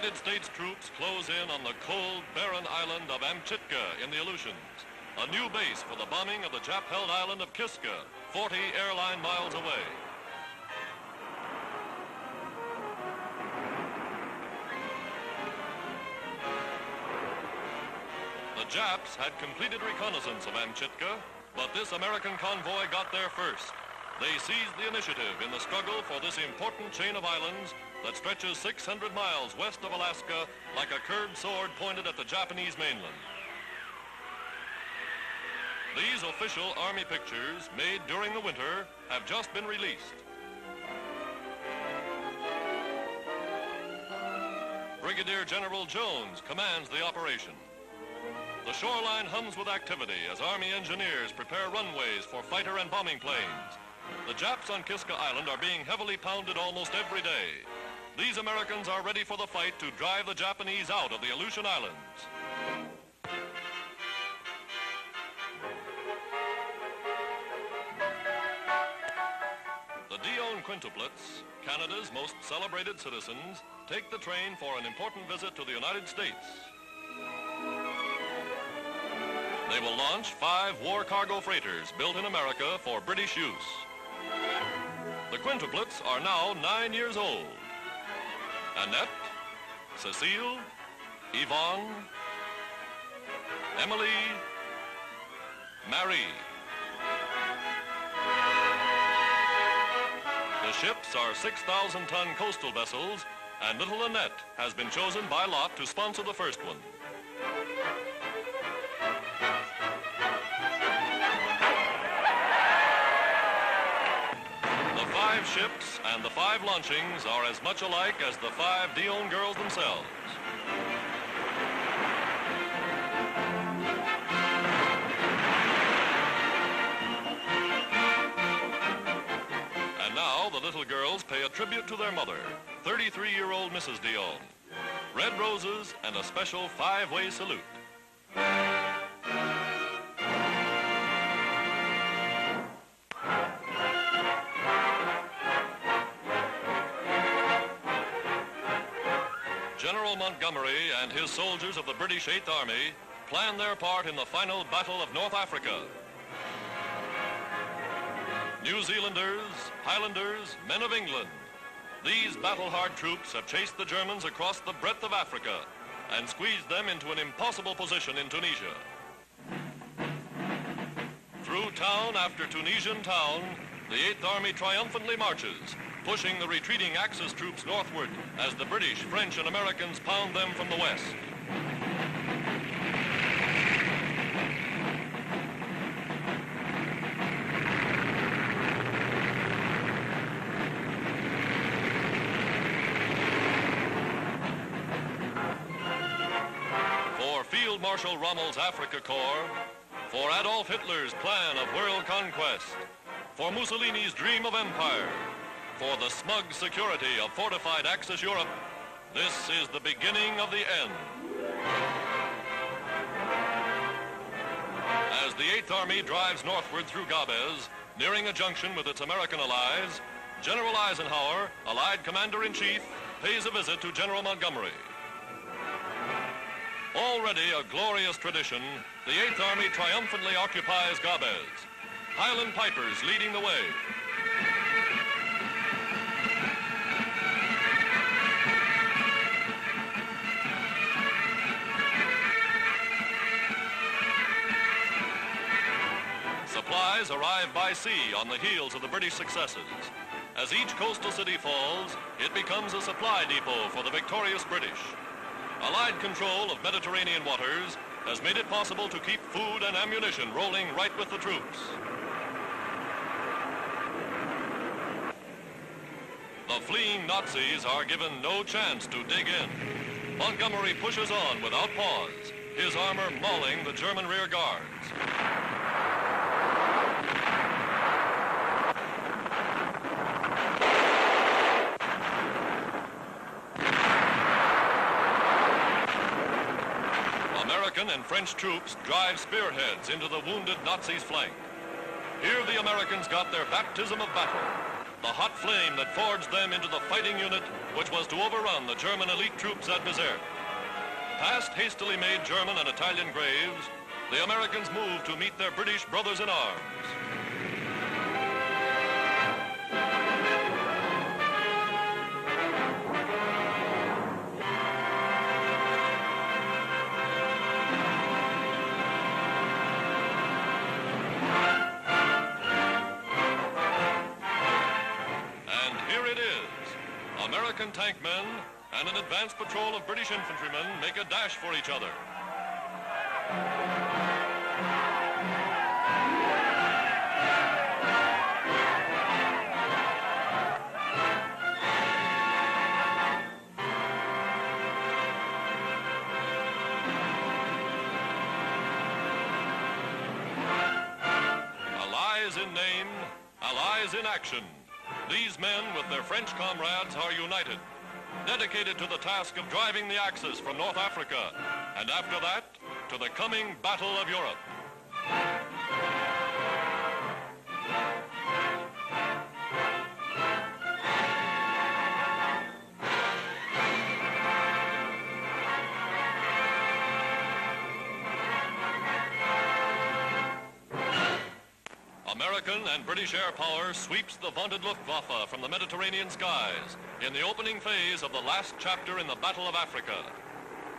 United States troops close in on the cold, barren island of Amchitka in the Aleutians, a new base for the bombing of the Jap-held island of Kiska, 40 airline miles away. The Japs had completed reconnaissance of Amchitka, but this American convoy got there first. They seized the initiative in the struggle for this important chain of islands that stretches 600 miles west of Alaska like a curved sword pointed at the Japanese mainland. These official Army pictures, made during the winter, have just been released. Brigadier General Jones commands the operation. The shoreline hums with activity as Army engineers prepare runways for fighter and bombing planes. The Japs on Kiska Island are being heavily pounded almost every day. These Americans are ready for the fight to drive the Japanese out of the Aleutian Islands. The Dionne quintuplets, Canada's most celebrated citizens, take the train for an important visit to the United States. They will launch 5 war cargo freighters built in America for British use. The quintuplets are now 9 years old. Annette, Cecile, Yvonne, Emily, Marie. The ships are 6,000-ton coastal vessels, and little Annette has been chosen by lot to sponsor the first one. The 5 ships and the 5 launchings are as much alike as the 5 Dionne girls themselves. And now the little girls pay a tribute to their mother, 33-year-old Mrs. Dionne. Red roses and a special 5-way salute. General Montgomery and his soldiers of the British 8th Army planned their part in the final Battle of North Africa. New Zealanders, Highlanders, men of England, these battle-hard troops have chased the Germans across the breadth of Africa and squeezed them into an impossible position in Tunisia. Through town after Tunisian town, the 8th Army triumphantly marches, pushing the retreating Axis troops northward as the British, French, and Americans pound them from the west. For Field Marshal Rommel's Africa Corps, for Adolf Hitler's plan of world conquest, for Mussolini's dream of empire, for the smug security of fortified Axis Europe, this is the beginning of the end. As the 8th Army drives northward through Gabes, nearing a junction with its American allies, General Eisenhower, Allied Commander-in-Chief, pays a visit to General Montgomery. Already a glorious tradition, the 8th Army triumphantly occupies Gabes, Highland Pipers leading the way. Supplies arrive by sea on the heels of the British successes. As each coastal city falls, it becomes a supply depot for the victorious British. Allied control of Mediterranean waters has made it possible to keep food and ammunition rolling right with the troops. The fleeing Nazis are given no chance to dig in. Montgomery pushes on without pause, his armor mauling the German rear guards. American and French troops drive spearheads into the wounded Nazis' flank. Here the Americans got their baptism of battle. The the hot flame that forged them into the fighting unit which was to overrun the German elite troops at Bizerte. Past hastily made German and Italian graves, the Americans moved to meet their British brothers in arms. American tank men and an advance patrol of British infantrymen make a dash for each other. Allies in name, allies in action. These men, with their French comrades, are united, dedicated to the task of driving the Axis from North Africa, and after that, to the coming Battle of Europe. American and British air power sweeps the vaunted Luftwaffe from the Mediterranean skies in the opening phase of the last chapter in the Battle of Africa.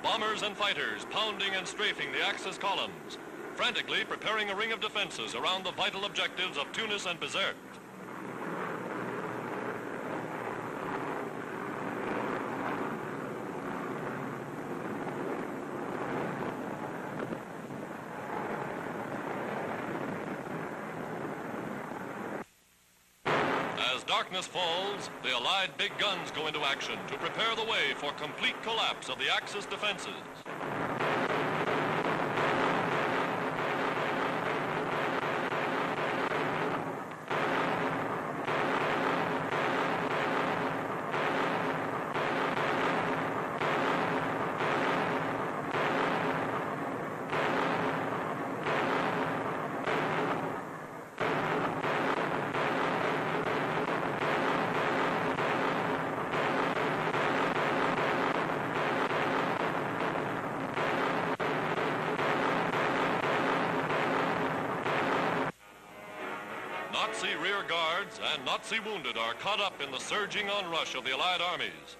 Bombers and fighters pounding and strafing the Axis columns, frantically preparing a ring of defenses around the vital objectives of Tunis and Bizerte. As darkness falls, the Allied big guns go into action to prepare the way for complete collapse of the Axis defenses. Nazi rear guards and Nazi wounded are caught up in the surging onrush of the Allied armies.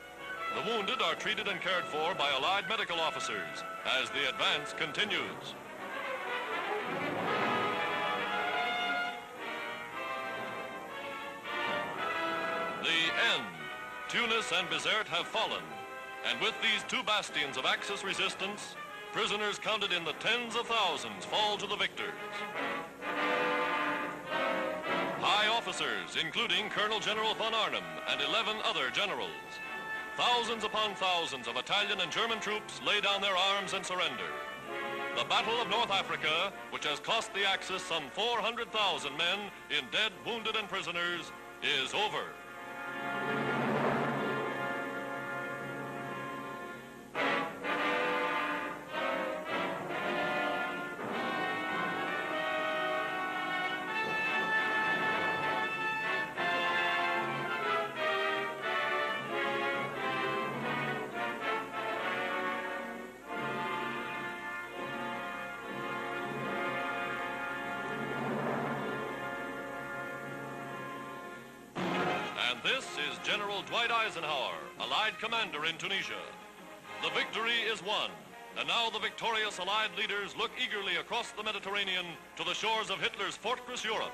The wounded are treated and cared for by Allied medical officers as the advance continues. The end. Tunis and Bizerte have fallen, and with these two bastions of Axis resistance, prisoners counted in the tens of thousands fall to the victors. High officers, including Colonel General von Arnim and 11 other generals. Thousands upon thousands of Italian and German troops lay down their arms and surrender. The Battle of North Africa, which has cost the Axis some 400,000 men in dead, wounded, and prisoners, is over. And this is General Dwight Eisenhower, Allied commander in Tunisia. The victory is won, and now the victorious Allied leaders look eagerly across the Mediterranean to the shores of Hitler's fortress Europe.